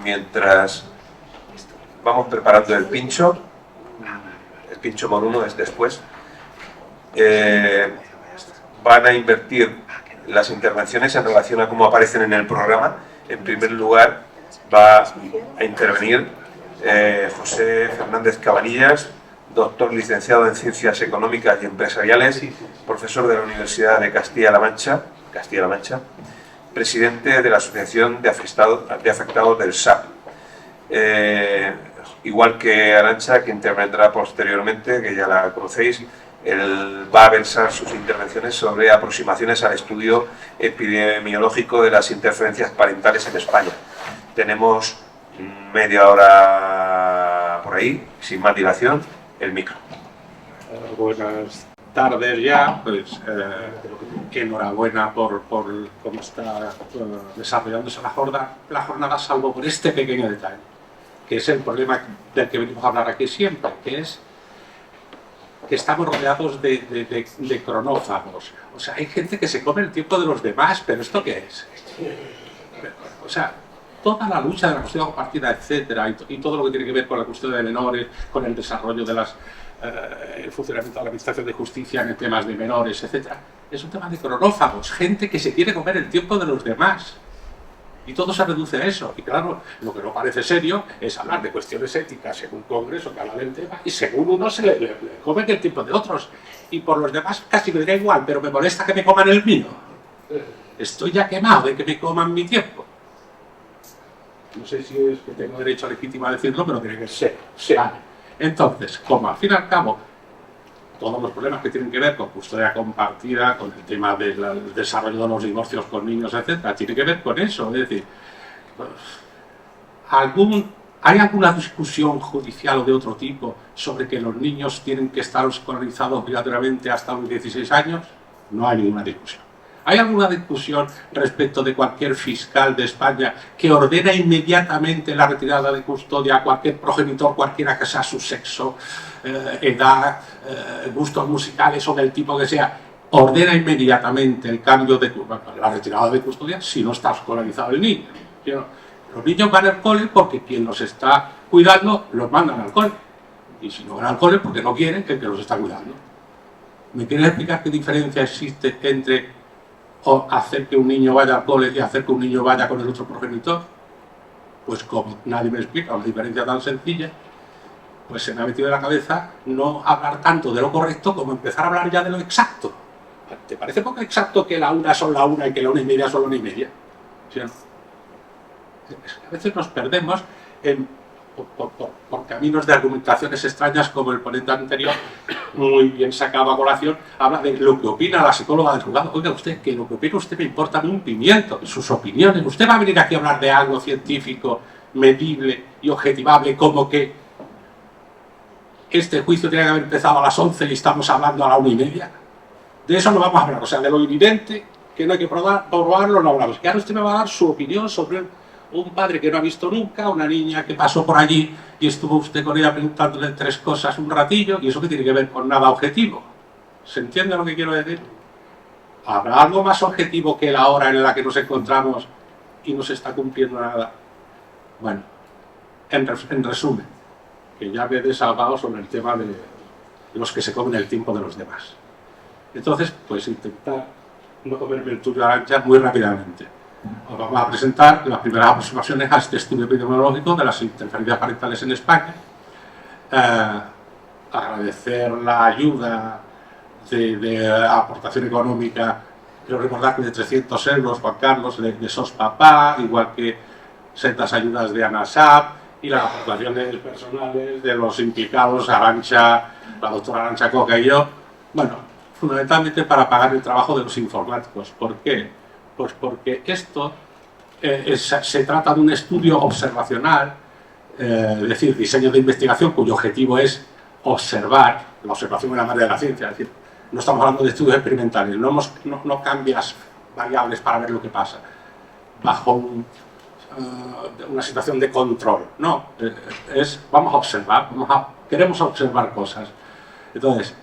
mientras vamos preparando el pincho moruno es después, van a invertir las intervenciones en relación a cómo aparecen en el programa. En primer lugar va a intervenir José Fernández Cabanillas, doctor licenciado en Ciencias Económicas y Empresariales, profesor de la Universidad de Castilla-La Mancha, presidente de la Asociación de Afectados del SAP. Igual que Arantxa, que intervendrá posteriormente, que ya la conocéis, él va a versar sus intervenciones sobre aproximaciones al estudio epidemiológico de las interferencias parentales en España. Tenemos media hora por ahí, sin más dilación, el micro. Buenas tardes ya, pues enhorabuena por cómo está desarrollándose la jornada, salvo por este pequeño detalle, que es el problema del que venimos a hablar aquí siempre, que es que estamos rodeados de cronófagos. O sea, hay gente que se come el tiempo de los demás, pero ¿esto qué es? O sea, toda la lucha de la cuestión compartida, etcétera, y todo lo que tiene que ver con la cuestión de menores, con el desarrollo de el funcionamiento de la administración de justicia en temas de menores, etcétera, es un tema de cronófagos, gente que se quiere comer el tiempo de los demás. Y todo se reduce a eso. Y claro, lo que no parece serio es hablar de cuestiones éticas en un congreso que habla del tema y según uno se le come el tiempo de otros. Y por los demás casi me da igual, pero me molesta que me coman el mío. Estoy ya quemado de que me coman mi tiempo. No sé si es que tengo derecho legítimo a decirlo, pero tiene que ser. Sí. Vale. Entonces, como al fin y al cabo, todos los problemas que tienen que ver con custodia compartida, con el tema del desarrollo de los divorcios con niños, etcétera, tiene que ver con eso. Es decir, pues, ¿hay alguna discusión judicial o de otro tipo sobre que los niños tienen que estar escolarizados obligatoriamente hasta los 16 años? No hay ninguna discusión. ¿Hay alguna discusión respecto de cualquier fiscal de España que ordena inmediatamente la retirada de custodia a cualquier progenitor, cualquiera que sea su sexo, edad, gustos musicales o del tipo que sea? Ordena inmediatamente el cambio de la retirada de custodia si no está escolarizado el niño. Los niños van al cole porque quien los está cuidando los mandan al cole. Y si no van al cole porque no quieren el que los está cuidando. ¿Me quieres explicar qué diferencia existe entre hacer que un niño vaya al cole y hacer que un niño vaya con el otro progenitor? Pues como nadie me explica una diferencia tan sencilla, pues se me ha metido en la cabeza no hablar tanto de lo correcto como empezar a hablar ya de lo exacto. ¿Te parece poco exacto que la una son la una y que la una y media son la una y media? ¿Sí o no? A veces nos perdemos por caminos de argumentaciones extrañas, como el ponente anterior muy bien sacado a colación, habla de lo que opina la psicóloga del juzgado. Oiga usted, que lo que opina usted me importa a mí un pimiento, sus opiniones. Usted va a venir aquí a hablar de algo científico, medible y objetivable, como que este juicio tiene que haber empezado a las 11 y estamos hablando a la 1 y media. De eso no vamos a hablar, o sea, de lo evidente, que no hay que probarlo, no hablamos. Y ahora usted me va a dar su opinión sobre un padre que no ha visto nunca, una niña que pasó por allí y estuvo usted con ella preguntándole 3 cosas un ratillo, y eso que tiene que ver con nada objetivo. ¿Se entiende lo que quiero decir? ¿Habrá algo más objetivo que la hora en la que nos encontramos y no se está cumpliendo nada? Bueno, en resumen, que ya me he desahogado sobre el tema de los que se comen el tiempo de los demás. Entonces, pues intentar no comerme el tuyo, Arantxa, muy rápidamente. Os vamos a presentar las primeras aproximaciones a este estudio epidemiológico de las interferencias parentales en España. Agradecer la ayuda de aportación económica, quiero recordar que de 300 euros, Juan Carlos, de SOS Papá, igual que sendas ayudas de ANASAP, y las aportaciones personales de los implicados, Arantxa, la doctora Arantxa Coca y yo, bueno, fundamentalmente para pagar el trabajo de los informáticos. ¿Por qué? Pues porque esto se trata de un estudio observacional, es decir, diseño de investigación cuyo objetivo es observar, la observación es la madre de la ciencia, es decir, no estamos hablando de estudios experimentales, no cambias variables para ver lo que pasa, bajo una situación de control, no, vamos a observar, queremos observar cosas. Entonces,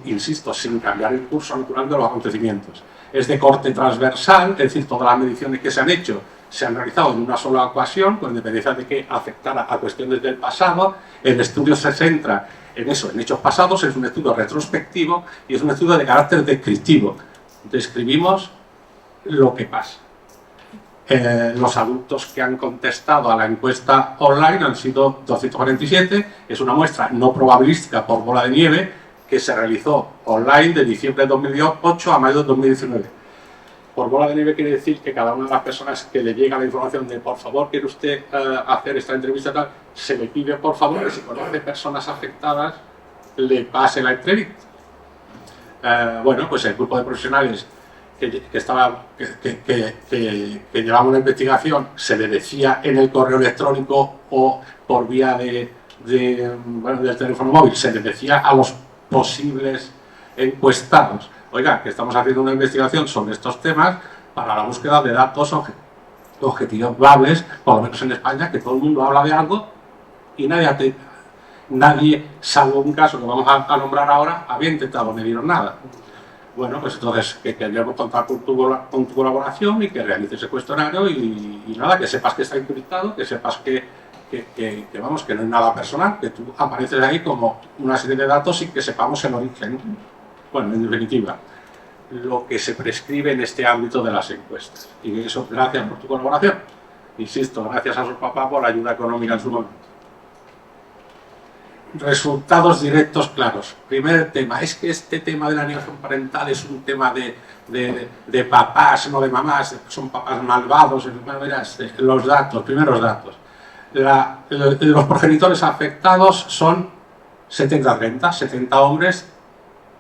insisto, sin cambiar el curso natural de los acontecimientos. Es de corte transversal, es decir, todas las mediciones que se han hecho se han realizado en una sola ocasión, con independencia de que afectara a cuestiones del pasado. El estudio se centra en eso, en hechos pasados, es un estudio retrospectivo y es un estudio de carácter descriptivo. Describimos lo que pasa. Los adultos que han contestado a la encuesta online han sido 247, es una muestra no probabilística por bola de nieve que se realizó online de diciembre de 2008 a mayo de 2019. Por bola de nieve quiere decir que cada una de las personas que le llega la información de por favor, ¿quiere usted hacer esta entrevista tal? Se le pide por favor que si conoce personas afectadas le pase la entrevista. Bueno, pues el grupo de profesionales que llevaba una investigación se le decía en el correo electrónico o por vía del teléfono móvil, se le decía a los posibles encuestados: oiga, que estamos haciendo una investigación sobre estos temas para la búsqueda de datos objetivables, por lo menos en España, que todo el mundo habla de algo y nadie, salvo un caso que vamos a nombrar ahora, había intentado medir nada. Bueno, pues entonces que queremos contar con tu colaboración y que realices ese cuestionario y nada, que sepas que está encriptado, que sepas que vamos, que no es nada personal, que tú apareces ahí como una serie de datos y que sepamos el origen. Bueno, en definitiva, lo que se prescribe en este ámbito de las encuestas. Y eso, gracias por tu colaboración. Insisto, gracias a su papá por la ayuda económica en su momento. Resultados directos claros. Primer tema, es que este tema de la alienación parental es un tema de papás, no de mamás, son papás malvados. Bueno, verás, los datos, primeros datos. Los progenitores afectados son 70-30, 70 hombres,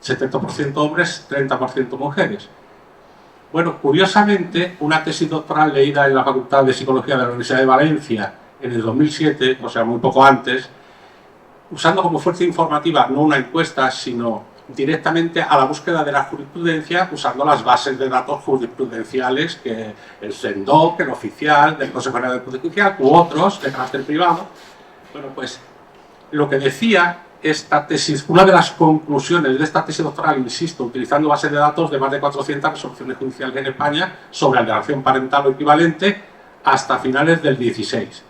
70% hombres, 30% mujeres. Bueno, curiosamente, una tesis doctoral leída en la Facultad de Psicología de la Universidad de Valencia en el 2007, o sea, muy poco antes, usando como fuerza informativa no una encuesta, sino directamente a la búsqueda de la jurisprudencia, usando las bases de datos jurisprudenciales que el SENDOC, el oficial del Consejo General del Poder Judicial u otros de carácter privado. Bueno, pues lo que decía esta tesis, una de las conclusiones de esta tesis doctoral, insisto, utilizando bases de datos de más de 400 resoluciones judiciales en España sobre alienación parental o equivalente hasta finales del 16.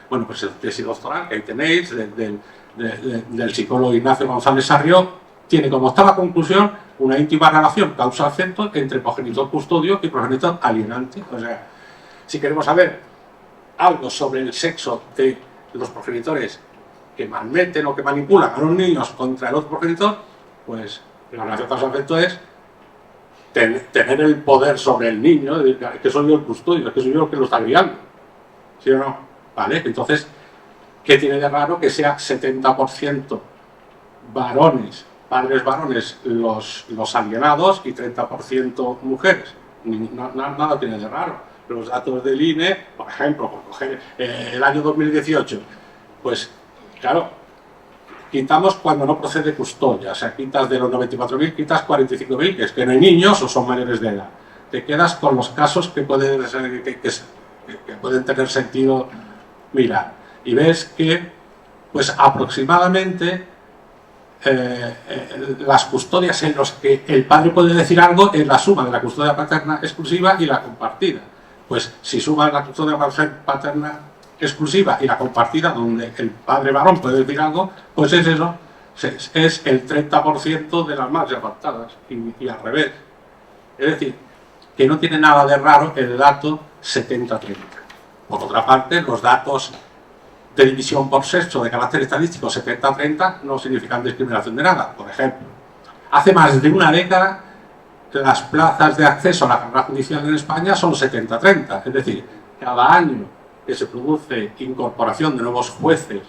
Bueno, pues la tesis doctoral que ahí tenéis del psicólogo Ignacio González Sarrió tiene como octava conclusión una íntima relación causa-efecto entre progenitor custodio y progenitor alienante. O sea, si queremos saber algo sobre el sexo de los progenitores que malmeten o que manipulan a los niños contra el otro progenitor, pues la relación causa-efecto es tener el poder sobre el niño, es decir, que soy yo el custodio, es que soy yo el que lo está criando. ¿Sí o no? Vale, entonces, ¿qué tiene de raro que sea 70% varones, padres varones los alienados y 30% mujeres? Nada tiene de raro. Los datos del INE, por ejemplo, por coger el año 2018, pues claro, quitamos cuando no procede custodia, o sea, quitas de los 94.000, quitas 45.000, que es que no hay niños o son mayores de edad. Te quedas con los casos que pueden tener sentido mirar. Y ves que, pues aproximadamente, las custodias en las que el padre puede decir algo es la suma de la custodia paterna exclusiva y la compartida. Pues si sumas la custodia paterna exclusiva y la compartida, donde el padre varón puede decir algo, pues es eso, es el 30% de las madres afectadas y al revés. Es decir, que no tiene nada de raro el dato 70-30. Por otra parte, los datos de división por sexo de carácter estadístico 70-30 no significan discriminación de nada. Por ejemplo, hace más de una década las plazas de acceso a la carrera judicial en España son 70-30, es decir, cada año que se produce incorporación de nuevos jueces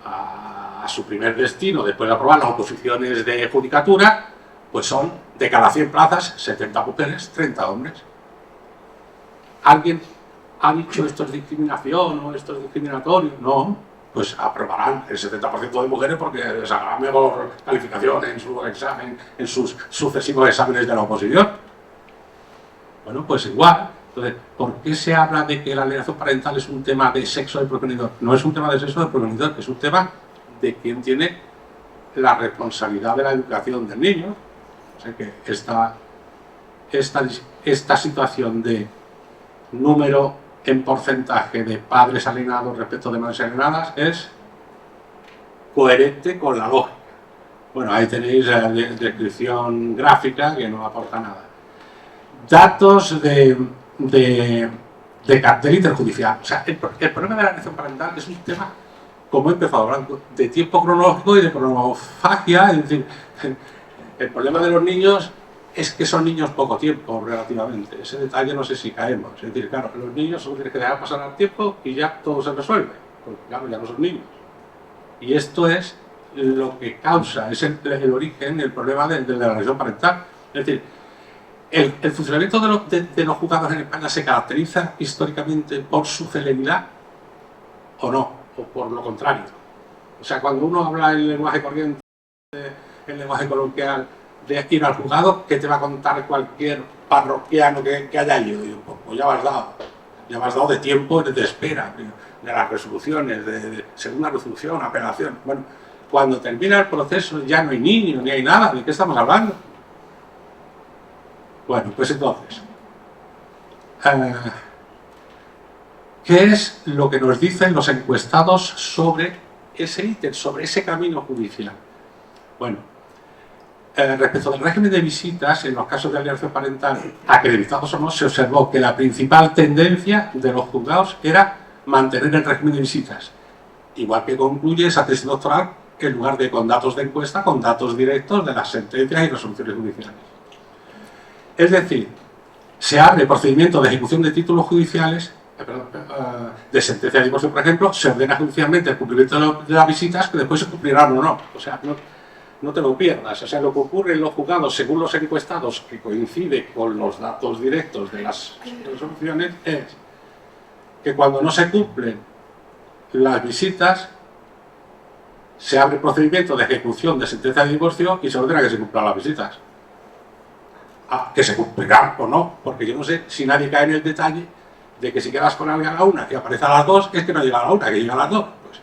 a su primer destino después de aprobar las oposiciones de judicatura, pues son de cada 100 plazas 70 mujeres, 30 hombres. ¿Alguien ha dicho esto es discriminación o esto es discriminatorio? No, pues aprobarán el 70% de mujeres porque les hará mejor calificación en su examen, en sus sucesivos exámenes de la oposición. Bueno, pues igual. Entonces, ¿por qué se habla de que la alienación parental es un tema de sexo del progenitor? No es un tema de sexo del progenitor, es un tema de quién tiene la responsabilidad de la educación del niño. O sea que esta situación de número en porcentaje de padres alienados respecto de madres alienadas es coherente con la lógica. Bueno, ahí tenéis la descripción gráfica que no aporta nada. Datos del interjudicial. O sea, el problema de la alienación parental es un tema, como he empezado hablando, de tiempo cronológico y de cronofagia. Es decir, el problema de los niños es que son niños poco tiempo, relativamente. Ese detalle no sé si caemos. Es decir, claro, los niños solo tienes que dejar pasar el tiempo y ya todo se resuelve. Porque, claro, ya no son niños. Y esto es lo que causa, es el origen, el problema de la alienación parental. Es decir, el funcionamiento de los juzgados en España se caracteriza históricamente por su celeridad o no, o por lo contrario. O sea, cuando uno habla en lenguaje corriente, en lenguaje coloquial, de ir al juzgado, ¿qué te va a contar cualquier parroquiano que haya ido? Digo, pues ya me has dado de tiempo de espera, de las resoluciones, de segunda resolución, apelación. Bueno, cuando termina el proceso ya no hay niños, ni hay nada. ¿De qué estamos hablando? Bueno, pues entonces, ¿qué es lo que nos dicen los encuestados sobre ese ítem, sobre ese camino judicial? Bueno, respecto del régimen de visitas, en los casos de alienación parental, acreditados o no, se observó que la principal tendencia de los juzgados era mantener el régimen de visitas. Igual que concluye esa tesis doctoral, en lugar de con datos de encuesta, con datos directos de las sentencias y resoluciones judiciales. Es decir, se abre procedimiento de ejecución de títulos judiciales, de sentencia de divorcio, por ejemplo, se ordena judicialmente el cumplimiento de las visitas, que después se cumplirán o no. O sea, no te lo pierdas. O sea, lo que ocurre en los juzgados, según los encuestados, que coincide con los datos directos de las resoluciones, es que cuando no se cumplen las visitas, se abre procedimiento de ejecución de sentencia de divorcio y se ordena que se cumplan las visitas. Que se cumplirán o no, porque yo no sé si nadie cae en el detalle de que si quedas con alguien a la una y aparece a las dos, es que no llega a la una, que llega a las dos. Pues,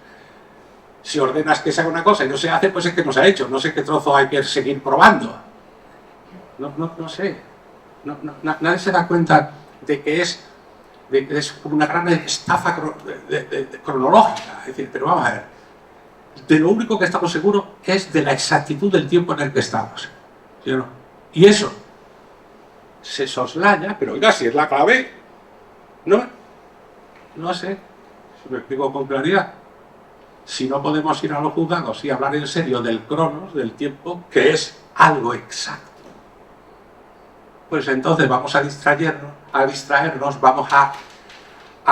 si ordenas que se haga una cosa y no se hace, pues es que no se ha hecho. No sé qué trozo hay que seguir probando. No sé. Nadie se da cuenta de que es como una gran estafa cronológica. Es decir, pero vamos a ver. De lo único que estamos seguros es de la exactitud del tiempo en el que estamos. ¿Sí o no? Y eso se soslaya, pero oiga, si es la clave, no sé si me explico con claridad. Si no podemos ir a los juzgados y hablar en serio del cronos, del tiempo, que es algo exacto, pues entonces vamos a distraernos, vamos a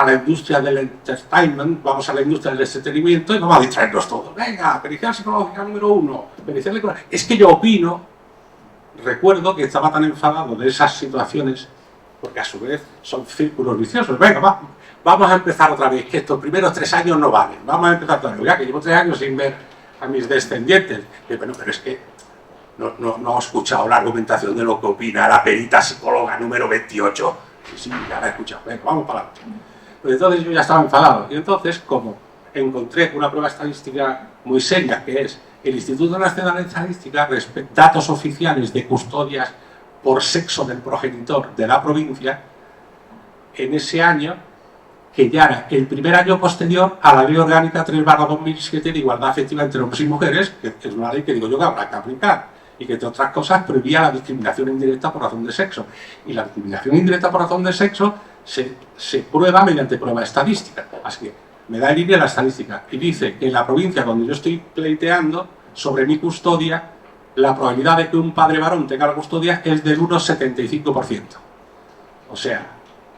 la industria del entertainment, vamos a la industria del entretenimiento y vamos a distraernos todos. Venga, pericial psicológica número 1, pericial económica. Es que yo opino. Recuerdo que estaba tan enfadado de esas situaciones, porque a su vez son círculos viciosos. Venga, vamos a empezar otra vez, que estos primeros 3 años no valen. Vamos a empezar otra vez. Ya que llevo 3 años sin ver a mis descendientes. Pero es que no he escuchado la argumentación de lo que opina la perita psicóloga número 28. Sí, ya la he escuchado. Venga, vamos para adelante. Pues entonces yo ya estaba enfadado. Y entonces, como encontré una prueba estadística muy seria, que es el Instituto Nacional de Estadística, datos oficiales de custodias por sexo del progenitor de la provincia, en ese año, que ya era el primer año posterior a la Ley Orgánica 3/2007 de Igualdad Efectiva entre Hombres y Mujeres, que es una ley que digo yo que habrá que aplicar, y que entre otras cosas prohibía la discriminación indirecta por razón de sexo. Y la discriminación indirecta por razón de sexo se prueba mediante prueba estadística. Así que me da en línea la estadística y dice que en la provincia donde yo estoy pleiteando sobre mi custodia, la probabilidad de que un padre varón tenga la custodia es del 1,75%. O sea,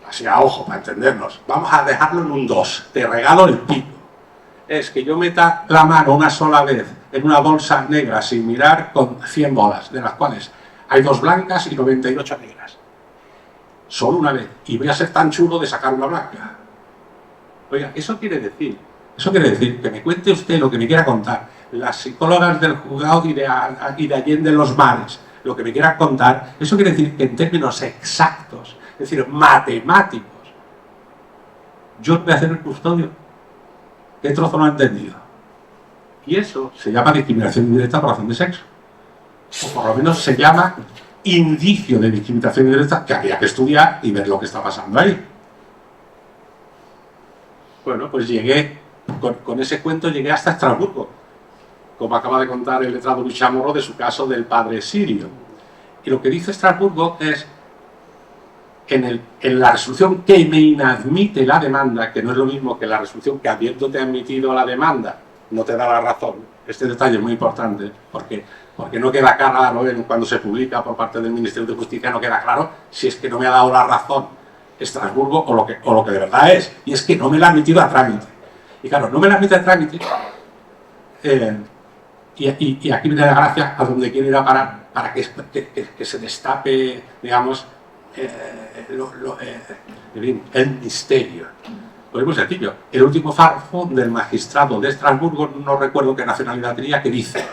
así a ojo, para entendernos, vamos a dejarlo en un 2, te regalo el pico. Es que yo meta la mano una sola vez en una bolsa negra sin mirar con 100 bolas, de las cuales hay 2 blancas y 98 negras. Solo una vez. Y voy a ser tan chulo de sacar una blanca. Oiga, eso quiere decir que me cuente usted lo que me quiera contar, las psicólogas del juzgado y de Allende los Mares, lo que me quieran contar, eso quiere decir que en términos exactos, es decir, matemáticos, yo voy a hacer el custodio. ¿Qué trozo no he entendido? Y eso se llama discriminación indirecta por razón de sexo. O por lo menos se llama indicio de discriminación indirecta que habría que estudiar y ver lo que está pasando ahí. Bueno, pues llegué, con ese cuento llegué hasta Estrasburgo, como acaba de contar el letrado Luis Chamorro de su caso del padre sirio. Y lo que dice Estrasburgo es, en la resolución que me inadmite la demanda, que no es lo mismo que la resolución que habiéndote admitido la demanda, no te da la razón. Este detalle es muy importante, porque no queda claro cuando se publica por parte del Ministerio de Justicia, no queda claro si es que no me ha dado la razón Estrasburgo o lo que de verdad es, y es que no me la ha admitido a trámite. Y claro, no me la admite a trámite, y aquí viene la gracia a donde quiero ir a parar, para que se destape, digamos, el misterio. Pues es muy sencillo. El último párrafo del magistrado de Estrasburgo, no recuerdo qué nacionalidad tenía, que dice,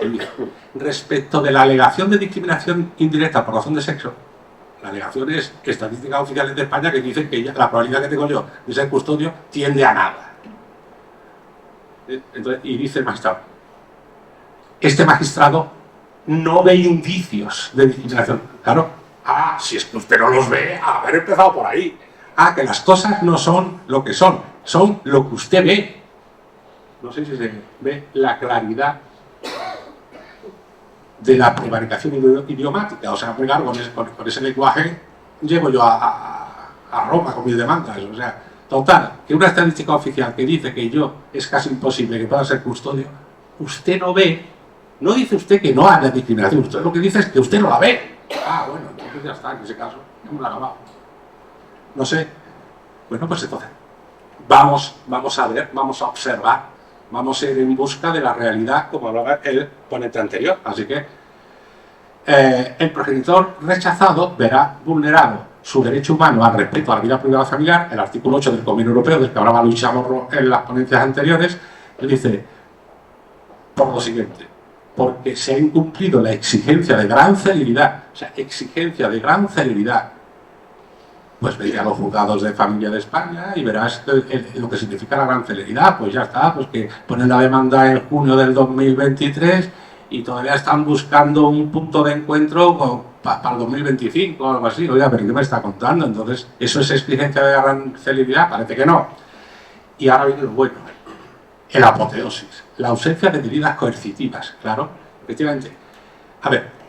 respecto de la alegación de discriminación indirecta por razón de sexo, la alegación es estadísticas oficiales de España que dicen que la probabilidad que tengo yo de ser custodio tiende a nada. Entonces, y dice el magistrado, este magistrado no ve indicios de discriminación. Claro. Ah, si es que usted no los ve, haber empezado por ahí. Ah, que las cosas no son lo que son lo que usted ve. No sé si se ve la claridad de la prevaricación idiomática. O sea, claro, con ese lenguaje llego yo a Roma con mis demandas. O sea, total, que una estadística oficial que dice que yo es casi imposible que pueda ser custodio, usted no ve, no dice usted que no haya discriminación, usted lo que dice es que usted no la ve. Ah, bueno, entonces ya está, en ese caso, no me la ha acabado. No sé. Bueno, pues entonces, vamos a ver, vamos a observar, vamos a ir en busca de la realidad, como hablaba el ponente anterior. Así que el progenitor rechazado verá vulnerado su derecho humano al respeto a la vida privada familiar, el artículo 8 del Convenio Europeo, del que hablaba Luis Chamorro en las ponencias anteriores. Él dice, por lo siguiente, porque se ha incumplido la exigencia de gran celeridad, o sea, exigencia de gran celeridad, pues vete a los juzgados de familia de España y verás lo que significa la gran celeridad. Pues ya está, pues que ponen la demanda en junio del 2023 y todavía están buscando un punto de encuentro para el 2025 o algo así. Oiga, pero ¿qué me está contando? Entonces, ¿eso es exigencia de gran celeridad? Parece que no. Y ahora viene lo bueno, el apoteosis, la ausencia de medidas coercitivas. Claro, efectivamente.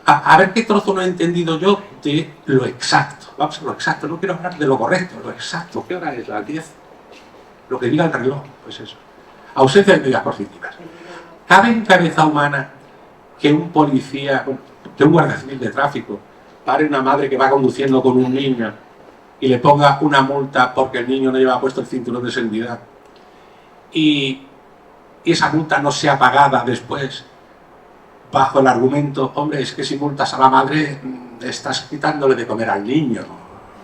A ver qué trozo no he entendido yo de lo exacto. Vamos a lo exacto, no quiero hablar de lo correcto, lo exacto. ¿Qué hora es? Las 10. Lo que diga el reloj, pues eso. Ausencia de medidas coercitivas. ¿Cabe en cabeza humana que un policía, que un guardia civil de tráfico, pare una madre que va conduciendo con un niño y le ponga una multa porque el niño no lleva puesto el cinturón de seguridad y esa multa no sea pagada después bajo el argumento, hombre, es que si multas a la madre estás quitándole de comer al niño,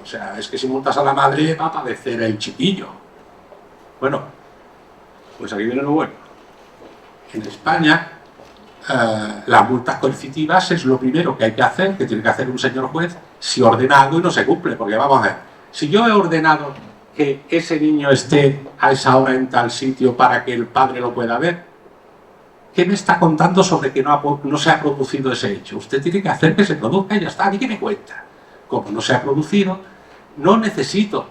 o sea, es que si multas a la madre va a padecer el chiquillo? Bueno, pues aquí viene lo bueno. En España las multas coercitivas es lo primero que hay que hacer, que tiene que hacer un señor juez si ordena algo y no se cumple, porque vamos a ver, si yo he ordenado que ese niño esté a esa hora en tal sitio para que el padre lo pueda ver, ¿qué me está contando sobre que no se ha producido ese hecho? Usted tiene que hacer que se produzca y ya está. ¿Y qué me cuenta? Como no se ha producido, no necesito.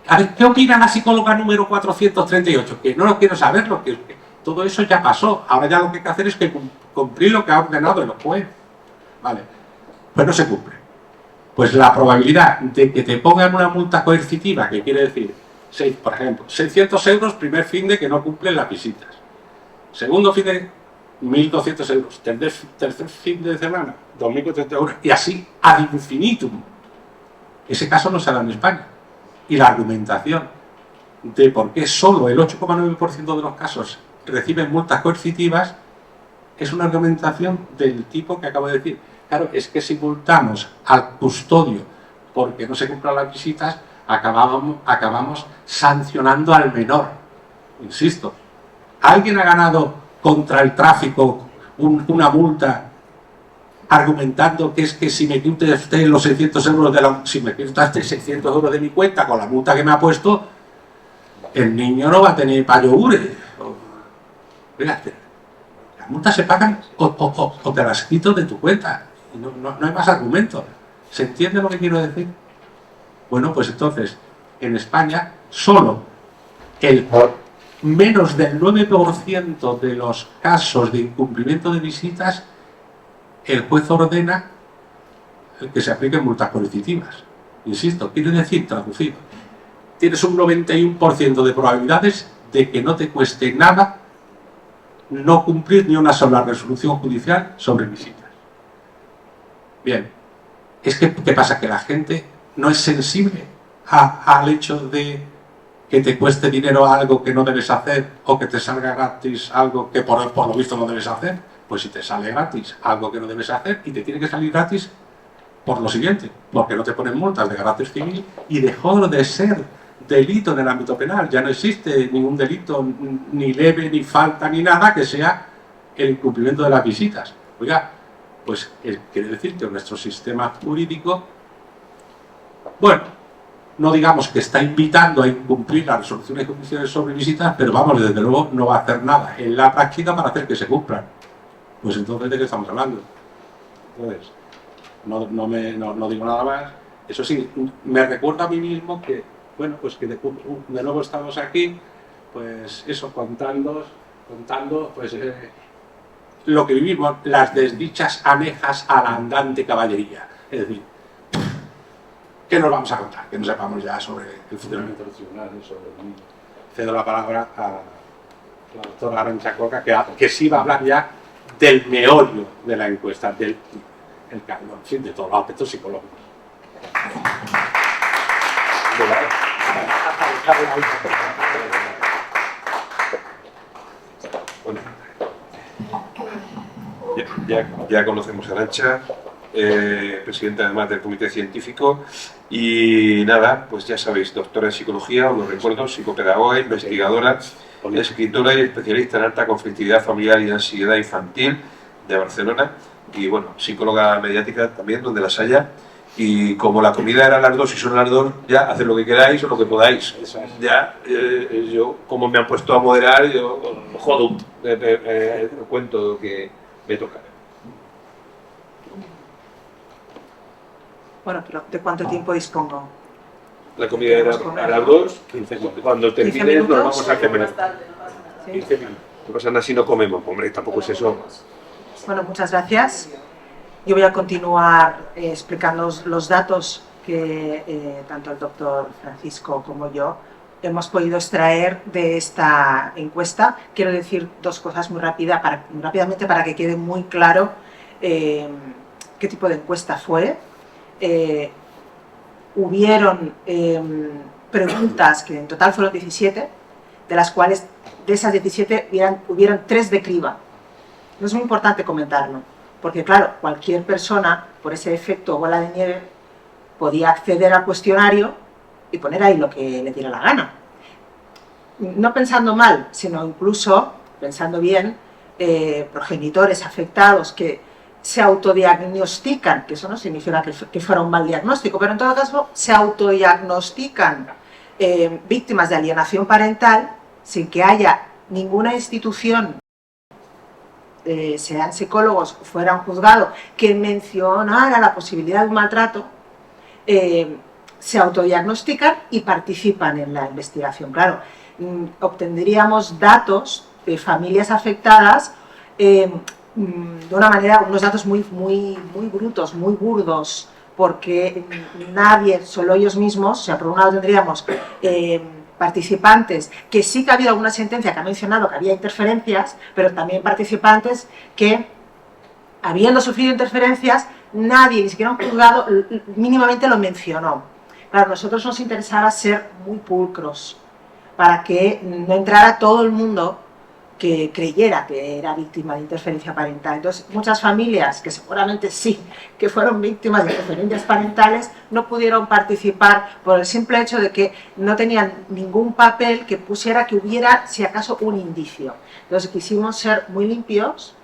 A ver, ¿qué opina la psicóloga número 438? Que no lo quiero saberlo, que todo eso ya pasó. Ahora ya lo que hay que hacer es que cumplir lo que ha ordenado el juez. Vale, pues no se cumple. Pues la probabilidad de que te pongan una multa coercitiva, que quiere decir, por ejemplo, 600 euros primer fin de que no cumplen las visitas. Segundo fin de 1.200 euros. Tercer fin de semana, 2.400 euros. Y así ad infinitum. Ese caso no se da en España. Y la argumentación de por qué solo el 8,9% de los casos reciben multas coercitivas es una argumentación del tipo que acabo de decir. Claro, es que si multamos al custodio porque no se cumplan las visitas, acabamos sancionando al menor. Insisto. ¿Alguien ha ganado contra el tráfico una multa argumentando que es que si me quita usted los 600 euros si me quita usted 600 euros de mi cuenta con la multa que me ha puesto, el niño no va a tener para yogur? Fíjate, las multas se pagan o te las quito de tu cuenta. No hay más argumentos. ¿Se entiende lo que quiero decir? Bueno, pues entonces, en España, solo menos del 9% de los casos de incumplimiento de visitas, el juez ordena que se apliquen multas coercitivas. Insisto, quiere decir, traducido, tienes un 91% de probabilidades de que no te cueste nada no cumplir ni una sola resolución judicial sobre visitas. Bien, es que, ¿qué pasa? Que la gente no es sensible al hecho de que te cueste dinero algo que no debes hacer o que te salga gratis algo que por lo visto no debes hacer. Pues si te sale gratis algo que no debes hacer y te tiene que salir gratis por lo siguiente, porque no te ponen multas de carácter civil y dejó de ser delito en el ámbito penal. Ya no existe ningún delito ni leve, ni falta, ni nada que sea el incumplimiento de las visitas. Oiga, pues quiere decir que nuestro sistema jurídico, bueno, no digamos que está invitando a incumplir las resoluciones judiciales sobre visitas, pero vamos, desde luego no va a hacer nada en la práctica para hacer que se cumplan. Pues entonces, ¿de qué estamos hablando? Entonces, no digo nada más. Eso sí, me recuerda a mí mismo que, bueno, pues que de nuevo estamos aquí, pues eso, contando pues lo que vivimos, las desdichas anejas a la andante caballería. Es decir, ¿qué nos vamos a contar? Que no sepamos ya sobre el funcionamiento de los tribunales, sobre el mundo. Cedo la palabra a la doctora Arantxa Coca, que sí va a hablar ya del meollo de la encuesta, en fin, de todos los aspectos psicológicos. Bueno, ya conocemos a Arantxa, presidenta además del comité científico, y nada, pues ya sabéis, doctora en psicología, os lo recuerdo, psicopedagoga, investigadora, escritora y especialista en alta conflictividad familiar y ansiedad infantil de Barcelona, y bueno, psicóloga mediática también, donde las haya. Y como la comida era a las 2 y son las 2, ya haced lo que queráis o lo que podáis. Ya, yo, como me han puesto a moderar, yo jodo, cuento lo que me toca. Bueno, pero ¿de cuánto tiempo dispongo? La comida era a las 2, 15 minutos. Cuando termine nos vamos a comer. 15 minutos. No pasa nada si no comemos, hombre, tampoco es eso. Bueno, muchas gracias. Yo voy a continuar explicando los datos que tanto el doctor Francisco como yo hemos podido extraer de esta encuesta. Quiero decir dos cosas muy rápidamente para que quede muy claro qué tipo de encuesta fue. Hubieron preguntas, que en total fueron 17, de las cuales de esas 17 hubieron 3 de criba. No es muy importante comentarlo, porque claro, cualquier persona, por ese efecto bola de nieve, podía acceder al cuestionario y poner ahí lo que le diera la gana. No pensando mal, sino incluso pensando bien, progenitores afectados que se autodiagnostican, que eso no significa que fuera un mal diagnóstico, pero en todo caso se autodiagnostican víctimas de alienación parental sin que haya ninguna institución, sean psicólogos o fuera un juzgado, que mencionara la posibilidad de un maltrato, se autodiagnostican y participan en la investigación. Claro, obtendríamos datos de familias afectadas de una manera, unos datos muy brutos, muy burdos, porque nadie, solo ellos mismos, o sea, por un lado tendríamos participantes, que sí que ha habido alguna sentencia que ha mencionado que había interferencias, pero también participantes que, habiendo sufrido interferencias, nadie, ni siquiera un juzgado, mínimamente lo mencionó. Claro, a nosotros nos interesaba ser muy pulcros, para que no entrara todo el mundo que creyera que era víctima de interferencia parental. Entonces, muchas familias, que seguramente sí, que fueron víctimas de interferencias parentales, no pudieron participar por el simple hecho de que no tenían ningún papel que pusiera que hubiera, si acaso, un indicio. Entonces, quisimos ser muy limpios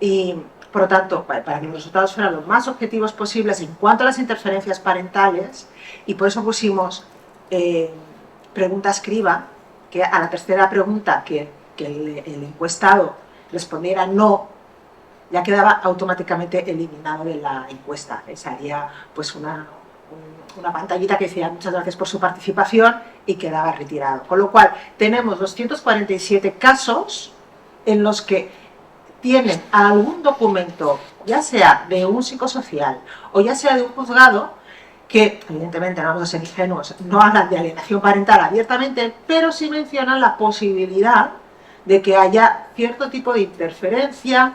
y, por lo tanto, para que los resultados fueran los más objetivos posibles en cuanto a las interferencias parentales, y por eso pusimos preguntas criba, que a la tercera pregunta que el encuestado respondiera no, ya quedaba automáticamente eliminado de la encuesta. Salía pues una pantallita que decía muchas gracias por su participación y quedaba retirado. Con lo cual, tenemos 247 casos en los que tienen algún documento, ya sea de un psicosocial o ya sea de un juzgado, que evidentemente no vamos a ser ingenuos, no hablan de alienación parental abiertamente, pero sí mencionan la posibilidad de que haya cierto tipo de interferencia,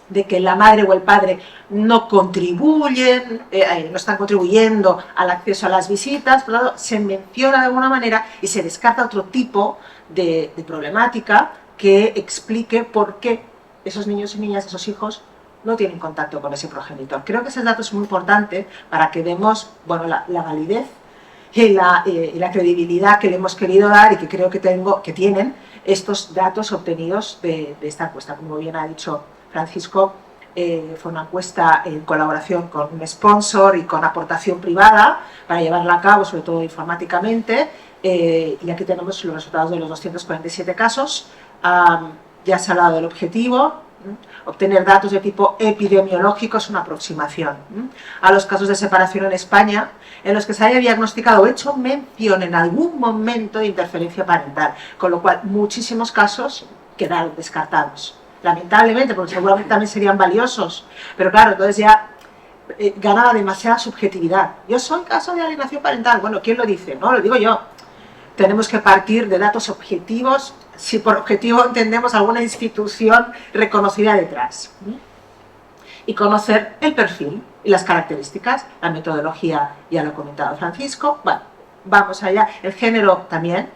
de que la madre o el padre no contribuyen, no están contribuyendo al acceso a las visitas, por lo tanto, se menciona de alguna manera y se descarta otro tipo de problemática que explique por qué esos niños y niñas, esos hijos, no tienen contacto con ese progenitor. Creo que ese dato es muy importante para que vemos, bueno, la validez y la credibilidad que le hemos querido dar y que creo que tienen estos datos obtenidos de esta encuesta. Como bien ha dicho Francisco, fue una encuesta en colaboración con un sponsor y con aportación privada para llevarla a cabo, sobre todo informáticamente, y aquí tenemos los resultados de los 247 casos. Ya se ha hablado del objetivo. Obtener datos de tipo epidemiológico es una aproximación a los casos de separación en España en los que se haya diagnosticado o hecho mención en algún momento de interferencia parental, con lo cual muchísimos casos quedaron descartados. Lamentablemente, porque seguramente también serían valiosos, pero claro, entonces ya ganaba demasiada subjetividad. Yo soy caso de alienación parental. Bueno, ¿quién lo dice? No, lo digo yo. Tenemos que partir de datos objetivos, si por objetivo entendemos alguna institución reconocida detrás. Y conocer el perfil y las características, la metodología ya lo ha comentado Francisco. Bueno, vamos allá. El género también.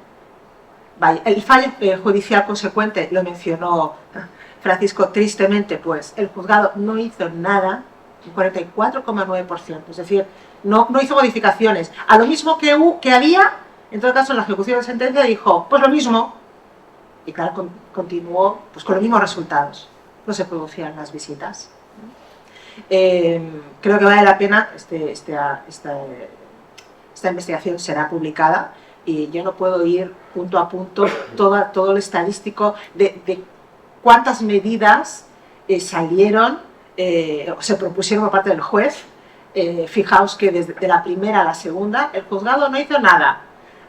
Vaya, el fallo judicial consecuente lo mencionó Francisco, tristemente, pues el juzgado no hizo nada, un 44,9%, es decir, no hizo modificaciones. A lo mismo que había, en todo caso, en la ejecución de sentencia dijo, pues lo mismo, y claro, continuó pues, con los mismos resultados. No se producían las visitas. Creo que vale la pena, esta investigación será publicada, y yo no puedo ir punto a punto todo el estadístico de cuántas medidas salieron o se propusieron por parte del juez. Fijaos que desde la primera a la segunda el juzgado no hizo nada.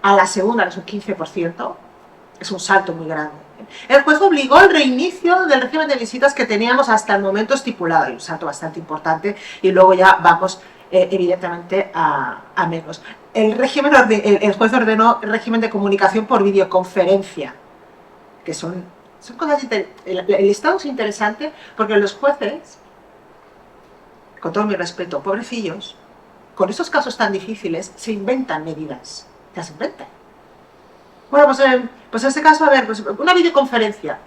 A la segunda es un 15%, es un salto muy grande. El juez obligó el reinicio del régimen de visitas que teníamos hasta el momento estipulado, y un salto bastante importante, y luego ya vamos evidentemente a menos. El juez ordenó el régimen de comunicación por videoconferencia, que son cosas interesantes. El listado es interesante porque los jueces, con todo mi respeto, pobrecillos, con esos casos tan difíciles, se inventan medidas. Las inventan. Bueno, pues en este caso, a ver, pues una videoconferencia.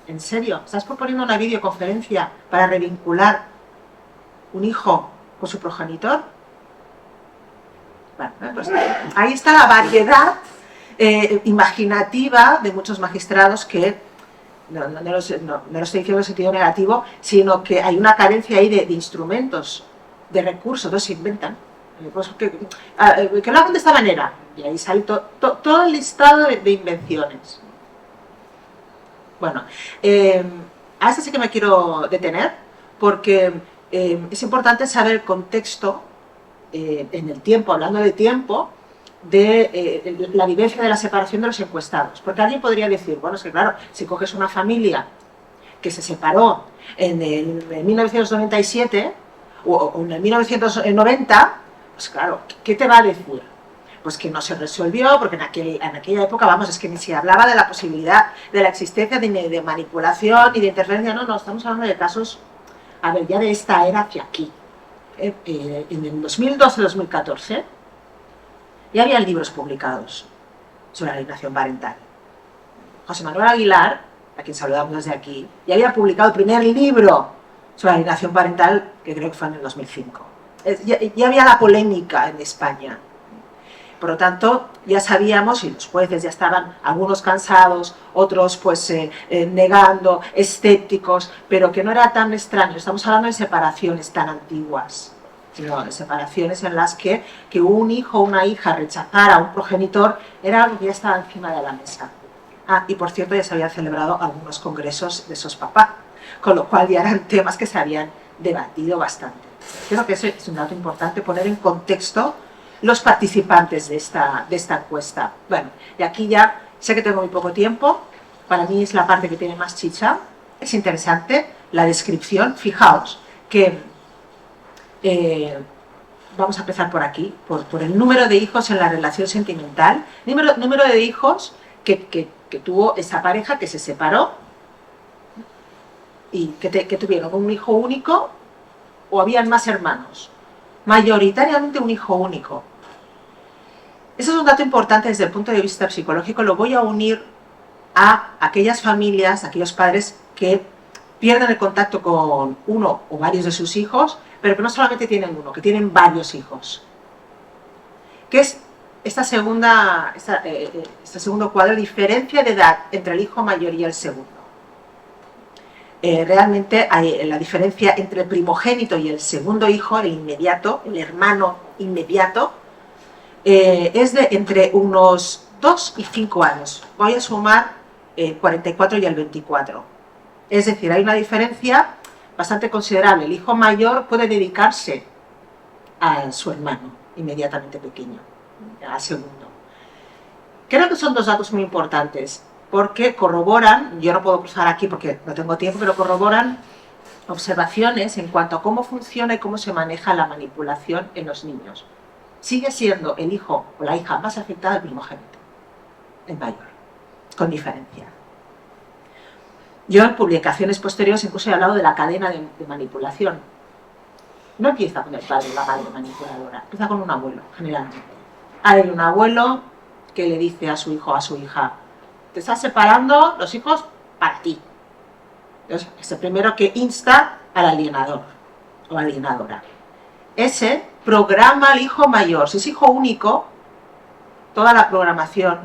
¿En serio? ¿Estás proponiendo una videoconferencia para revincular un hijo con su progenitor? Bueno, pues ahí está la variedad imaginativa de muchos magistrados que, no lo estoy diciendo en sentido negativo, sino que hay una carencia ahí de instrumentos, de recursos, entonces se inventan. Pues que lo hagan de esta manera, y ahí sale todo el listado de invenciones. Bueno, a esta sí que me quiero detener, porque es importante saber el contexto en el tiempo, hablando de tiempo, de la vivencia de la separación de los encuestados. Porque alguien podría decir, bueno, es que claro, si coges una familia que se separó en 1997 o en el 1990, pues claro, ¿qué te va a decir? Pues que no se resolvió, porque en aquella época, vamos, es que ni se hablaba de la posibilidad de la existencia de manipulación y de interferencia. No, estamos hablando de casos, a ver, ya de esta era hacia aquí. En el 2012-2014 ya había libros publicados sobre la alienación parental. José Manuel Aguilar, a quien saludamos desde aquí, ya había publicado el primer libro sobre la alienación parental, que creo que fue en el 2005. Ya había la polémica en España. Por lo tanto, ya sabíamos, y los jueces ya estaban, algunos cansados, otros pues negando, escépticos, pero que no era tan extraño. Estamos hablando de separaciones tan antiguas, sino de separaciones en las que un hijo o una hija rechazara a un progenitor era algo que ya estaba encima de la mesa. Y por cierto, ya se habían celebrado algunos congresos de esos papás, con lo cual ya eran temas que se habían debatido bastante. Creo que ese es un dato importante, poner en contexto los participantes de esta encuesta. Bueno, y aquí ya sé que tengo muy poco tiempo, para mí es la parte que tiene más chicha, es interesante la descripción. Fijaos que vamos a empezar por aquí, por el número de hijos en la relación sentimental, número de hijos que tuvo esa pareja que se separó y que tuvieron un hijo único o habían más hermanos. Mayoritariamente un hijo único. Ese es un dato importante desde el punto de vista psicológico. Lo voy a unir a aquellas familias, a aquellos padres que pierden el contacto con uno o varios de sus hijos, pero que no solamente tienen uno, que tienen varios hijos. ¿Qué es este segundo cuadro? Diferencia de edad entre el hijo mayor y el segundo. Realmente la diferencia entre el primogénito y el segundo hijo, el inmediato, el hermano inmediato, es de entre unos 2 y 5 años. Voy a sumar el 44 y el 24. Es decir, hay una diferencia bastante considerable. El hijo mayor puede dedicarse a su hermano inmediatamente pequeño, al segundo. Creo que son dos datos muy importantes, porque corroboran, yo no puedo cruzar aquí porque no tengo tiempo, pero corroboran observaciones en cuanto a cómo funciona y cómo se maneja la manipulación en los niños. Sigue siendo el hijo o la hija más afectada el primogénito, el mayor, con diferencia. Yo en publicaciones posteriores incluso he hablado de la cadena de manipulación. No empieza con el padre o la madre manipuladora, empieza con un abuelo, generalmente. Hay un abuelo que le dice a su hijo o a su hija: te estás separando los hijos para ti. Entonces, es el primero que insta al alienador o alienadora. Ese programa al hijo mayor. Si es hijo único, toda la programación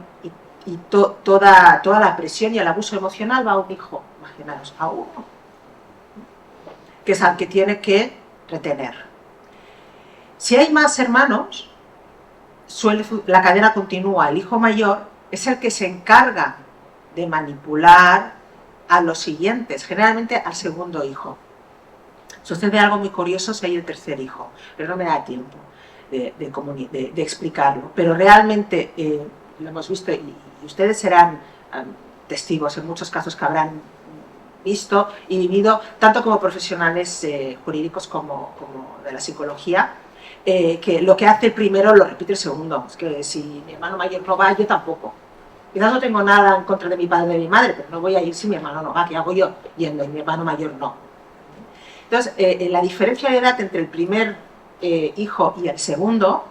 y toda la presión y el abuso emocional va a un hijo, imaginaos, a uno, que es al que tiene que retener. Si hay más hermanos, la cadena continúa. El hijo mayor es el que se encarga de manipular a los siguientes, generalmente al segundo hijo. Sucede algo muy curioso si hay el tercer hijo, pero no me da tiempo de explicarlo. Pero realmente lo hemos visto y ustedes serán testigos en muchos casos que habrán visto y vivido, tanto como profesionales jurídicos como de la psicología, que lo que hace el primero lo repite el segundo. Es que si mi hermano mayor no va, yo tampoco. Quizás no tengo nada en contra de mi padre o de mi madre, pero no voy a ir si mi hermano no va. ¿Qué hago yo yendo y mi hermano mayor no? Entonces, la diferencia de edad entre el primer hijo y el segundo,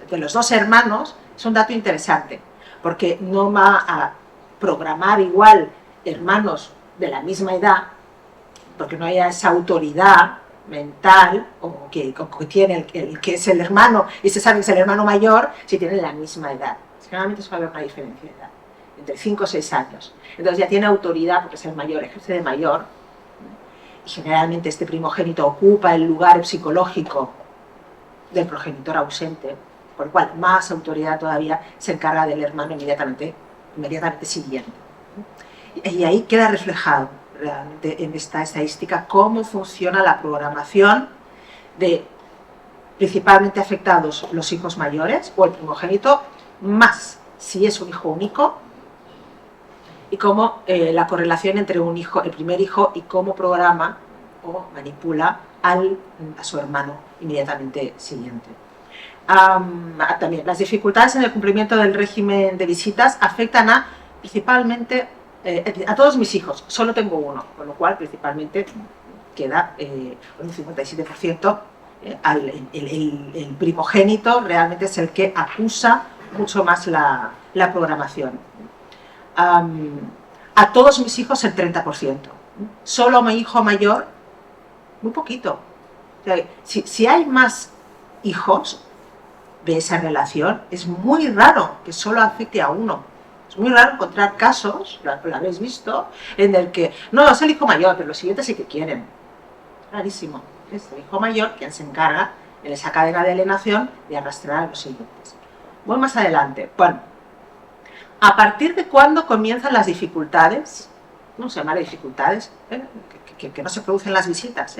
de los dos hermanos, es un dato interesante, porque no va a programar igual hermanos de la misma edad, porque no haya esa autoridad mental o que tiene el que es el hermano, y se sabe que es el hermano mayor si tienen la misma edad. Generalmente suele haber una diferencia de edad, entre 5 o 6 años. Entonces ya tiene autoridad porque es el mayor, ejerce de mayor, y generalmente este primogénito ocupa el lugar psicológico del progenitor ausente, por lo cual más autoridad todavía se encarga del hermano inmediatamente siguiente. Y ahí queda reflejado realmente en esta estadística cómo funciona la programación de principalmente afectados los hijos mayores o el primogénito, más si es un hijo único, y cómo la correlación entre el primer hijo y cómo programa o manipula a su hermano inmediatamente siguiente. También las dificultades en el cumplimiento del régimen de visitas afectan principalmente a todos mis hijos. Solo tengo uno, con lo cual principalmente queda un 57%. El primogénito realmente es el que acusa mucho más la programación. A todos mis hijos el 30%. Solo a mi hijo mayor, muy poquito. O sea, si hay más hijos de esa relación, es muy raro que solo afecte a uno. Es muy raro encontrar casos, lo habéis visto, en el que no, es el hijo mayor, pero los siguientes sí que quieren. Rarísimo. Es el hijo mayor quien se encarga en esa cadena de alienación de arrastrar a los siguientes. Voy más adelante. Bueno, ¿a partir de cuándo comienzan las dificultades ¿cómo se llama?, dificultades, que no se producen las visitas,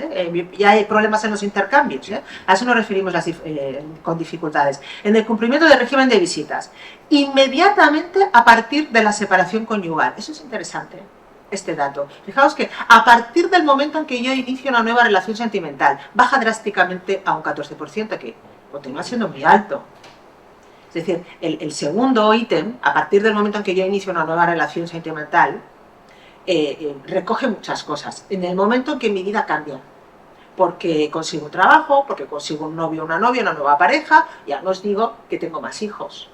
ya hay problemas en los intercambios, a eso nos referimos con dificultades. En el cumplimiento del régimen de visitas, inmediatamente a partir de la separación conyugal. Eso es interesante, este dato. Fijaos que a partir del momento en que yo inicio una nueva relación sentimental, baja drásticamente a un 14%, que continúa siendo muy alto. Es decir, el segundo ítem, a partir del momento en que yo inicio una nueva relación sentimental, recoge muchas cosas. En el momento en que mi vida cambia, porque consigo un trabajo, porque consigo un novio, una novia, una nueva pareja, ya no os digo que tengo más hijos.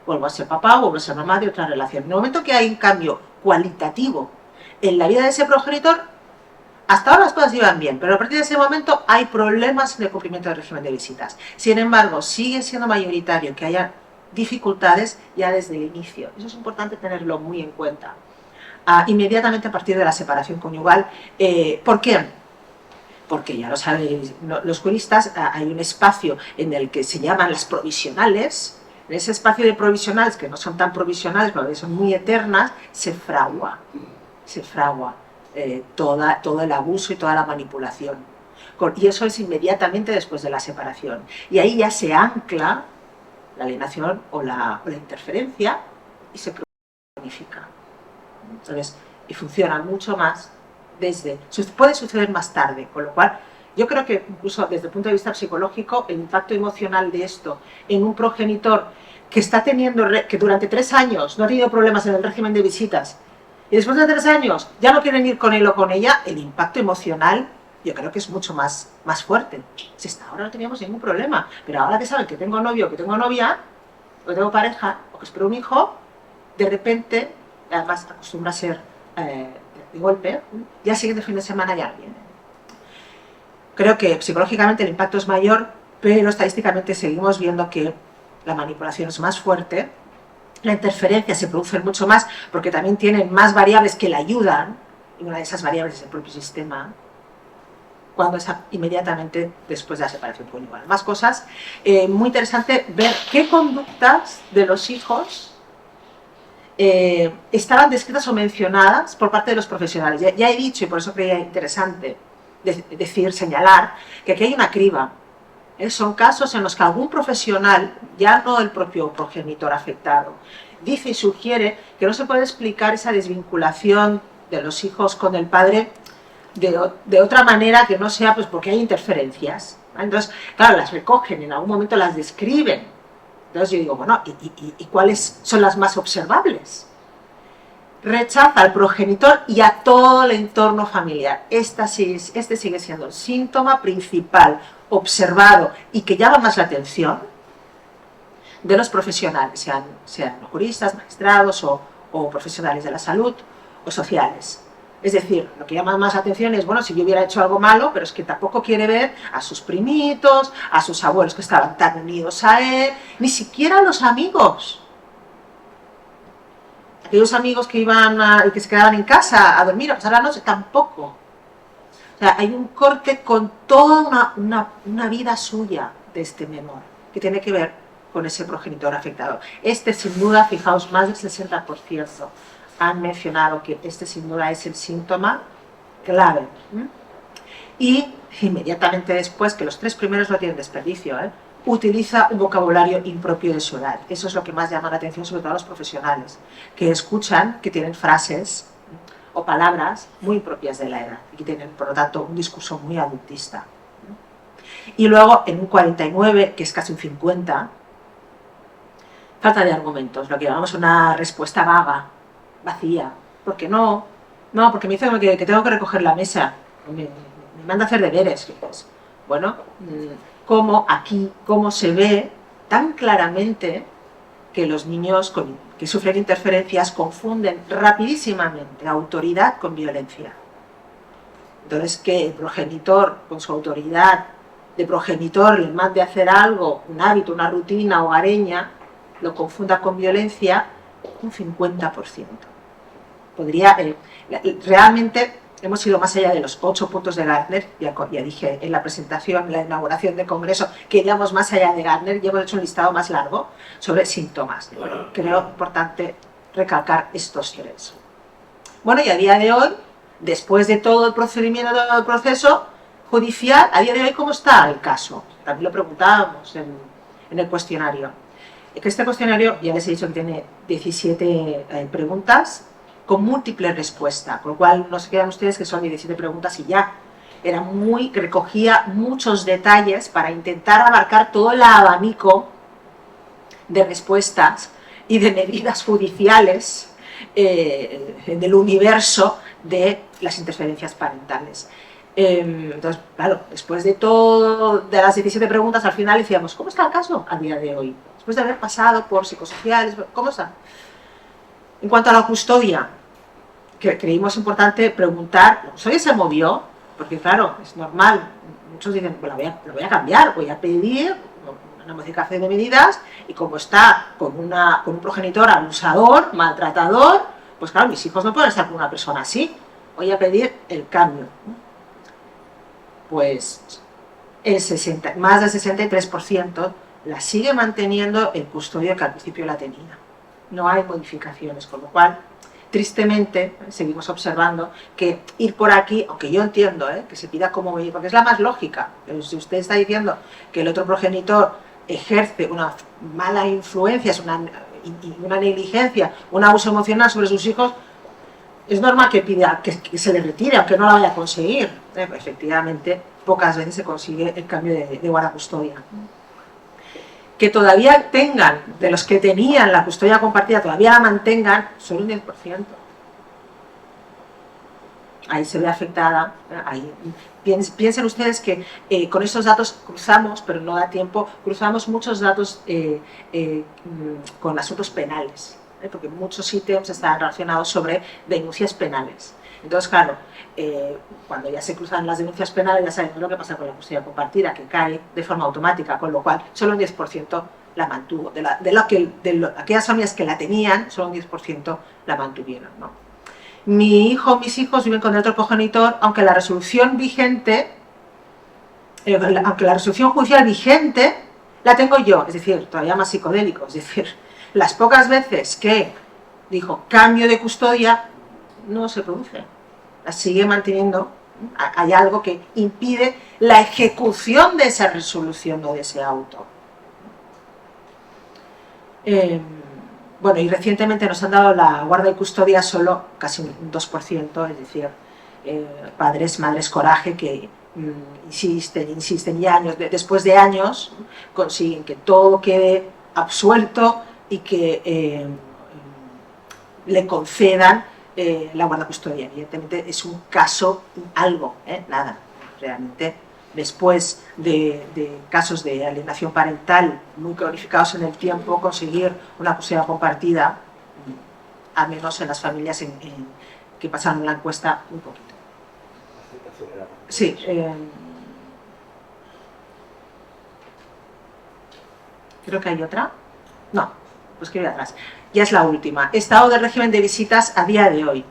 Vuelvo a ser papá, vuelvo a ser mamá de otra relación. En el momento que hay un cambio cualitativo en la vida de ese progenitor, hasta ahora las cosas iban bien, pero a partir de ese momento hay problemas en el cumplimiento del régimen de visitas. Sin embargo, sigue siendo mayoritario que haya dificultades ya desde el inicio. Eso es importante tenerlo muy en cuenta. Inmediatamente a partir de la separación conyugal. ¿Por qué? Porque ya lo sabéis los juristas, hay un espacio en el que se llaman las provisionales. En ese espacio de provisionales, que no son tan provisionales porque son muy eternas, se fragua todo el abuso y toda la manipulación. Y eso es inmediatamente después de la separación. Y ahí ya se ancla la alienación o la interferencia y se planifica. Entonces, y funciona mucho más puede suceder más tarde, con lo cual yo creo que incluso desde el punto de vista psicológico el impacto emocional de esto en un progenitor que está teniendo, que durante 3 años no ha tenido problemas en el régimen de visitas y después de 3 años ya no quieren ir con él o con ella, el impacto emocional yo creo que es mucho más fuerte. Si hasta ahora no teníamos ningún problema, pero ahora que saben que tengo novio, que tengo novia, o que tengo pareja, o que espero un hijo, de repente, además acostumbra a ser de golpe, ya siguiente fin de semana ya viene. Creo que psicológicamente el impacto es mayor, pero estadísticamente seguimos viendo que la manipulación es más fuerte, la interferencia se produce mucho más porque también tienen más variables que la ayudan, y una de esas variables es el propio sistema, cuando es inmediatamente después de la separación conyugal. Más cosas, muy interesante ver qué conductas de los hijos estaban descritas o mencionadas por parte de los profesionales. Ya he dicho, y por eso creía interesante señalar, que aquí hay una criba. Son casos en los que algún profesional, ya no el propio progenitor afectado, dice y sugiere que no se puede explicar esa desvinculación de los hijos con el padre de otra manera que no sea pues porque hay interferencias. Entonces, claro, las recogen, en algún momento las describen. Entonces yo digo, bueno, ¿y cuáles son las más observables? Rechaza al progenitor y a todo el entorno familiar. Este sigue siendo el síntoma principal observado y que llama más la atención de los profesionales, sean juristas, magistrados o profesionales de la salud o sociales. Es decir, lo que llama más la atención es, bueno, si yo hubiera hecho algo malo, pero es que tampoco quiere ver a sus primitos, a sus abuelos que estaban tan unidos a él, ni siquiera a los amigos. Aquellos amigos que que se quedaban en casa a dormir, a pasar la noche, tampoco. O sea, hay un corte con toda una vida suya de este menor, que tiene que ver con ese progenitor afectado. Sin duda, fijaos, más del 60% han mencionado que sin duda es el síntoma clave. Y inmediatamente después, que los 3 primeros no tienen desperdicio, utiliza un vocabulario impropio de su edad. Eso es lo que más llama la atención, sobre todo a los profesionales, que escuchan que tienen frases o palabras muy propias de la edad y que tienen, por lo tanto, un discurso muy adultista. Y luego, en un 49, que es casi un 50, falta de argumentos, lo que llamamos una respuesta vaga, vacía. ¿Por qué no? No, porque me dice que tengo que recoger la mesa, me manda a hacer deberes. Bueno, cómo se ve tan claramente que los niños que sufren interferencias confunden rapidísimamente autoridad con violencia. Entonces, que el progenitor, con su autoridad de progenitor, le mande a hacer algo, un hábito, una rutina hogareña, lo confunda con violencia, un 50%. Realmente hemos ido más allá de los 8 puntos de Gardner, ya dije en la presentación, en la inauguración del Congreso, que iríamos más allá de Gardner y hemos hecho un listado más largo sobre síntomas. Bueno, creo importante recalcar estos 3. Bueno, y a día de hoy, después de todo el procedimiento, todo el proceso judicial, a día de hoy, ¿cómo está el caso? También lo preguntábamos en el cuestionario. Que este cuestionario, ya les he dicho que tiene 17 preguntas con múltiples respuestas, con lo cual no se quedan ustedes que son 17 preguntas y ya. Recogía muchos detalles para intentar abarcar todo el abanico de respuestas y de medidas judiciales del universo de las interferencias parentales. Entonces, claro, después de todo, de las 17 preguntas, al final decíamos, ¿cómo está el caso a día de hoy? Después de haber pasado por psicosociales, ¿cómo está? En cuanto a la custodia, que creímos importante preguntar, ¿la custodia se movió? Porque claro, es normal, muchos dicen, pues lo voy a cambiar, voy a pedir una modificación de medidas, y como está con un progenitor abusador, maltratador, pues claro, mis hijos no pueden estar con una persona así, voy a pedir el cambio. Pues más del 63% la sigue manteniendo el custodio que al principio la tenía. No hay modificaciones, con lo cual, tristemente, seguimos observando que ir por aquí, aunque yo entiendo que se pida como medida, porque es la más lógica, pero si usted está diciendo que el otro progenitor ejerce una mala influencia, una negligencia, un abuso emocional sobre sus hijos, es normal que pida que se le retire, aunque no la vaya a conseguir. Efectivamente, pocas veces se consigue el cambio de guardacustodia. Que todavía tengan, de los que tenían la custodia compartida, todavía la mantengan, solo un 10%. Ahí se ve afectada. Ahí. Piensen ustedes que con estos datos cruzamos, pero no da tiempo, cruzamos muchos datos con asuntos penales, porque muchos ítems están relacionados sobre denuncias penales. Entonces, claro, cuando ya se cruzan las denuncias penales, ya sabemos lo que pasa con la custodia compartida, que cae de forma automática, con lo cual solo un 10% la mantuvo. Aquellas familias que la tenían, solo un 10% la mantuvieron, ¿no? Mi hijo, mis hijos viven con el otro progenitor, aunque la resolución vigente, aunque la resolución judicial vigente la tengo yo, es decir, todavía más psicodélico, es decir, las pocas veces que dijo cambio de custodia, no se produce, la sigue manteniendo. Hay algo que impide la ejecución de esa resolución o de ese auto. Bueno, y recientemente nos han dado la guarda y custodia solo casi un 2%, es decir, padres, madres coraje que insisten y años, después de años consiguen que todo quede absuelto y que le concedan la guardacustodia. Evidentemente es un caso, nada, realmente después de casos de alienación parental muy cronificados en el tiempo, conseguir una custodia compartida, al menos en las familias que pasaron la encuesta, un poquito. Sí. Creo que hay otra. No, pues que voy atrás. Ya es la última. Estado del régimen de visitas a día de hoy.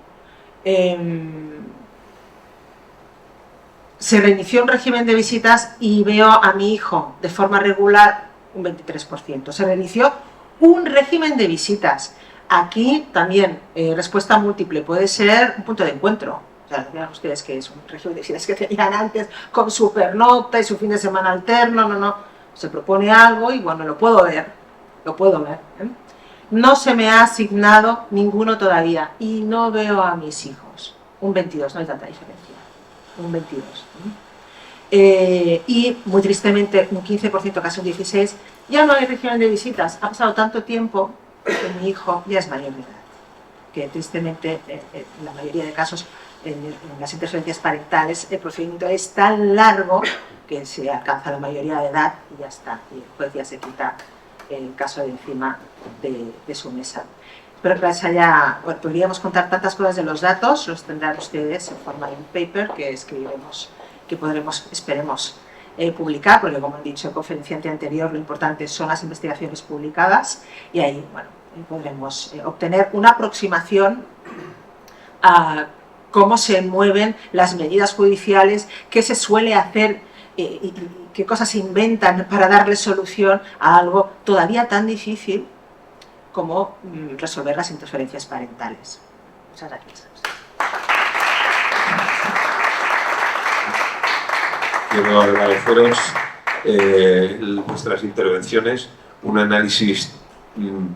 Se reinició un régimen de visitas y veo a mi hijo de forma regular un 23%. Se reinició un régimen de visitas. Aquí también, respuesta múltiple, puede ser un punto de encuentro. O sea, vean ustedes que es un régimen de visitas que tenían antes, con su pernocta y su fin de semana alterno, no. Se propone algo y bueno, lo puedo ver. No se me ha asignado ninguno todavía y no veo a mis hijos. Un 22, no hay tanta diferencia. Un 22. Y muy tristemente un 15%, casi un 16%, ya no hay régimen de visitas. Ha pasado tanto tiempo que mi hijo ya es mayor de edad, que tristemente en la mayoría de casos en las interferencias parentales el procedimiento es tan largo que se alcanza la mayoría de edad y ya está, y el juez ya se quita el caso de encima de su mesa. Espero que les haya... Bueno, podríamos contar tantas cosas de los datos, los tendrán ustedes en forma de un paper que escribiremos, que podremos, esperemos, publicar, porque como han dicho el conferenciante anterior, lo importante son las investigaciones publicadas y ahí, bueno, podremos obtener una aproximación a cómo se mueven las medidas judiciales, qué se suele hacer y qué cosas se inventan para darle solución a algo todavía tan difícil como resolver las interferencias parentales. Muchas gracias. quiero agradeceros vuestras intervenciones, un análisis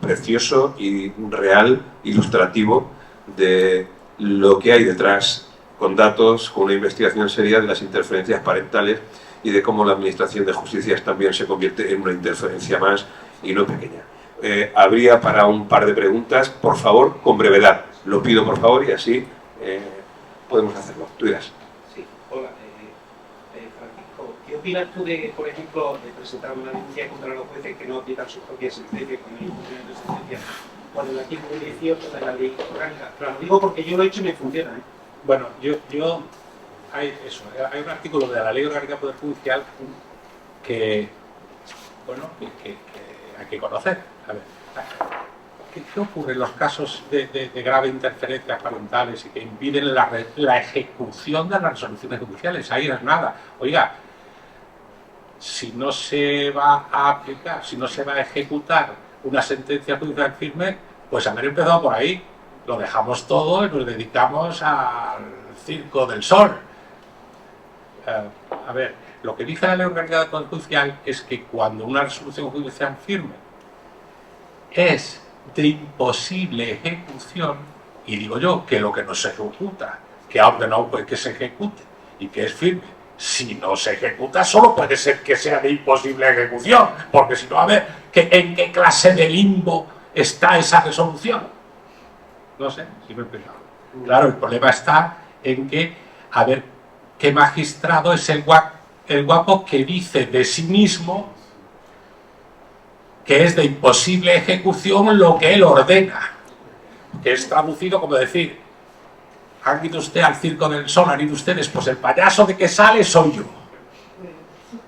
precioso y real, ilustrativo, de lo que hay detrás, con datos, con una investigación seria de las interferencias parentales y de cómo la Administración de Justicia también se convierte en una interferencia más y no pequeña. Habría para un par de preguntas, por favor, con brevedad. Lo pido, por favor, y así podemos hacerlo. Tú dirás. Sí, hola. Francisco, ¿qué opinas tú de, por ejemplo, de presentar una denuncia contra los jueces que no aplican sus propias sentencias cuando hay incumplimiento de sentencias? Cuando el artículo 18 de la ley orgánica. Lo digo porque yo lo he hecho y me funciona. Bueno, hay un artículo de la Ley Orgánica del Poder Judicial que hay que conocer. A ver, ¿qué ocurre en los casos de grave interferencias parentales y que impiden la ejecución de las resoluciones judiciales? Ahí no es nada. Oiga, si no se va a aplicar, si no se va a ejecutar una sentencia judicial firme, pues haber empezado por ahí. Lo dejamos todo y nos dedicamos al circo del sol. A ver, lo que dice la Ley Orgánica del Poder Judicial es que cuando una resolución judicial firme es de imposible ejecución, y digo yo que lo que no se ejecuta, que ha ordenado pues que se ejecute y que es firme, si no se ejecuta solo puede ser que sea de imposible ejecución, porque si no, a ver, ¿en qué clase de limbo está esa resolución? No sé si me he explicado. Claro, el problema está en que, a ver, ¿qué magistrado es el guapo que dice de sí mismo que es de imposible ejecución lo que él ordena? Que es traducido como decir, han ido usted al circo del sol, han ido ustedes, pues el payaso de que sale soy yo,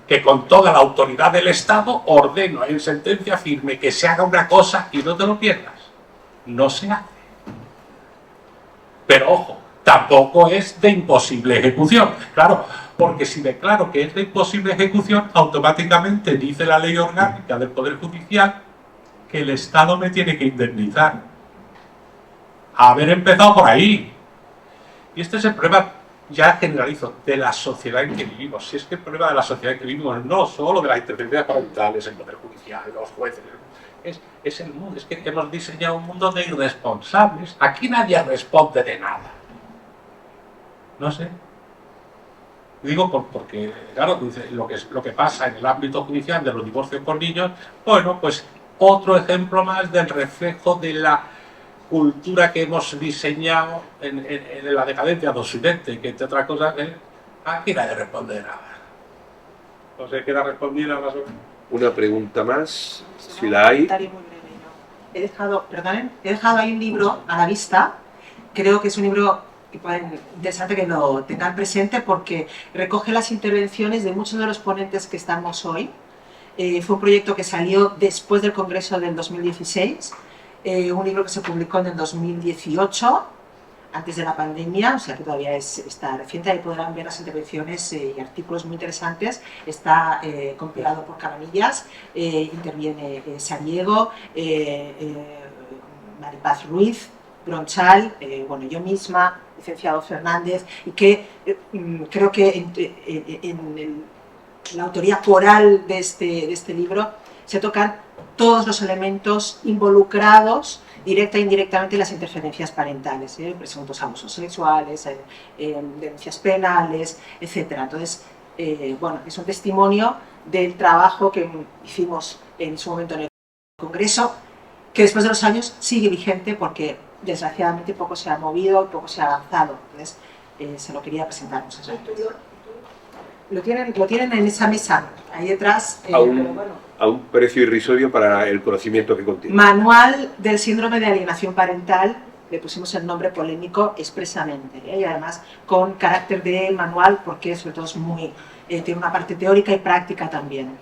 que con toda la autoridad del Estado ordeno en sentencia firme que se haga una cosa y no te lo pierdas. No se hace. Pero ojo, tampoco es de imposible ejecución. Claro, porque si declaro que es de imposible ejecución, automáticamente dice la Ley Orgánica del Poder Judicial que el Estado me tiene que indemnizar. Haber empezado por ahí. Y este es el problema, ya generalizo, de la sociedad en que vivimos. Si es que el problema de la sociedad en que vivimos no solo de las interferencias parentales, el Poder Judicial, los jueces, es el mundo. Es que hemos diseñado un mundo de irresponsables. Aquí nadie responde de nada. No sé. Digo porque, claro, lo que pasa en el ámbito judicial de los divorcios con niños, bueno, pues otro ejemplo más del reflejo de la cultura que hemos diseñado en la decadencia de Occidente, que entre otras cosas, aquí nadie responde de nada. No sé, ¿queda respondida más o menos? Una pregunta más, si la hay. He dejado ahí un libro a la vista. Creo que es un libro interesante que lo tengan presente porque recoge las intervenciones de muchos de los ponentes que estamos hoy. Fue un proyecto que salió después del Congreso del 2016, un libro que se publicó en el 2018, antes de la pandemia, o sea que todavía está reciente. Ahí podrán ver las intervenciones y artículos muy interesantes. Está compilado por Cabanillas, interviene Sariego, Maripaz Ruiz, Bronchal, bueno, yo misma, licenciado Fernández, y que creo que en la autoría coral de este libro se tocan todos los elementos involucrados directa e indirectamente en las interferencias parentales, presuntos abusos sexuales, denuncias penales, etc. Entonces, bueno, es un testimonio del trabajo que hicimos en su momento en el Congreso, que después de los años sigue vigente porque desgraciadamente poco se ha movido, poco se ha avanzado. Entonces, se lo quería presentar. Muchas gracias. Lo tienen en esa mesa, ahí detrás. A un precio irrisorio para el conocimiento que contiene. Manual del síndrome de alienación parental, le pusimos el nombre polémico expresamente, y además con carácter de manual porque sobre todo es tiene una parte teórica y práctica también.